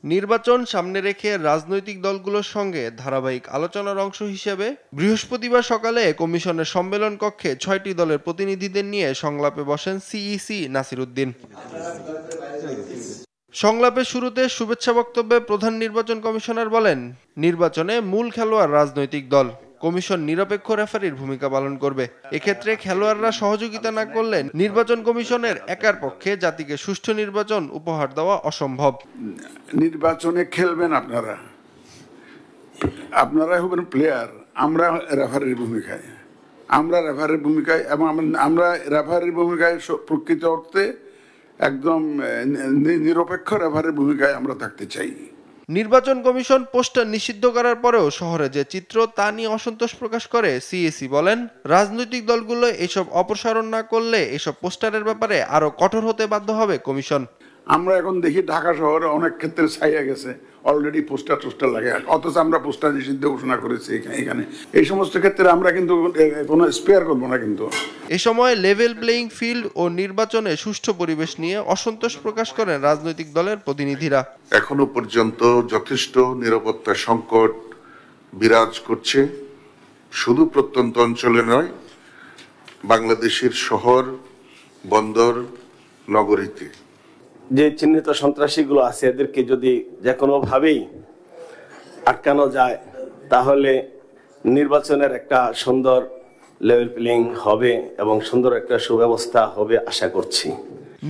নির্বাচন সামনে রেখে রাজনৈতিক দলগুলোর সঙ্গে ধারাবাহিক আলোচনার অংশ হিসেবে বৃহস্পতিবার সকালে কমিশনের সম্মেলন কক্ষে ৬টি দলের প্রতিনিধিদের নিয়ে সংলাপে বসেন সিইসি নাসির উদ্দিন। সংলাপের শুরুতে শুভেচ্ছা বক্তব্যে প্রধান নির্বাচন কমিশনার বলেন, নির্বাচনে মূল খেলোয়াড় রাজনৈতিক দল, কমিশন নিরপেক্ষ রেফারির ভূমিকা পালন করবে। এক্ষেত্রে খেলোয়াড়রা সহযোগিতা না করলে নির্বাচন কমিশনের একার পক্ষে জাতিকে সুষ্ঠু নির্বাচন উপহার দেওয়া অসম্ভব। নির্বাচনে খেলবেন আপনারা হবেন প্লেয়ার, আমরা রেফারির ভূমিকায় এবং আমরা রেফারির ভূমিকায় প্রকৃত অর্থে একদম নিরপেক্ষ রেফারির ভূমিকায় আমরা থাকতে চাই। নির্বাচন কমিশন পোস্টার নিষিদ্ধ করার পরেও শহরে যে চিত্র তা নিয়ে অসন্তোষ প্রকাশ করে সিইসি বলেন, রাজনৈতিক দলগুলো এসব অপসারণ না করলে এসব পোস্টারের ব্যাপারে আরো কঠোর হতে বাধ্য হবে কমিশন। আমরা এখন দেখি ঢাকা শহরে অনেক ক্ষেত্রে ছাইয়া গেছে, অলরেডি পোস্টার লাগে, অথচ আমরা পোস্টার নিষিদ্ধ ঘোষণা করেছি এখানে। এই সমস্ত ক্ষেত্রে আমরা কিন্তু কোনো স্পেয়ার করবো না। কিন্তু এ সময় লেভেল প্লেইং ফিল্ড ও নির্বাচনে সুষ্ঠু পরিবেশ নিয়ে অসন্তোষ প্রকাশ করেন রাজনৈতিক দলের প্রতিনিধিরা। এখনো পর্যন্ত যথেষ্ট নিরাপত্তা সংকট বিরাজ করছে, শুধু প্রত্যন্ত অঞ্চলে নয়, বাংলাদেশের শহর, বন্দর, নগরীতে যে চিহ্নিত সন্ত্রাসীগুলো আছে এদেরকে যদি যে কোনোভাবেই আটকানো যায় তাহলে নির্বাচনের একটা সুন্দর লেভেল প্লেইং হবে এবং সুন্দর একটা সুব্যবস্থা হবে আশা করছি।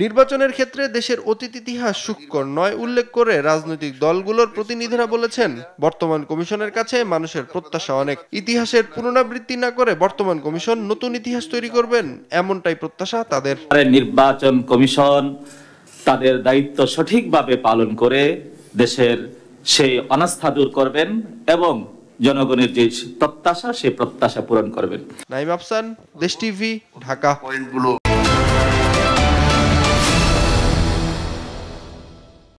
নির্বাচনের ক্ষেত্রে দেশের অতীত ইতিহাস সুখকর নয় উল্লেখ করে রাজনৈতিক দলগুলোর প্রতিনিধিরা বলেছেন, বর্তমান কমিশনের কাছে মানুষের প্রত্যাশা অনেক। ইতিহাসের পুনরাবৃত্তি না করে বর্তমান কমিশন নতুন ইতিহাস তৈরি করবেন, এমনটাই প্রত্যাশা তাদের। নির্বাচন কমিশন তাদের দায়িত্ব সঠিকভাবে পালন করে দেশের সেই অনাস্থা দূর করবেন এবং জনগণের যে প্রত্যাশা সেই প্রত্যাশা পূরণ করবেন। নাইম আফসান, দেশ টিভি, ঢাকা।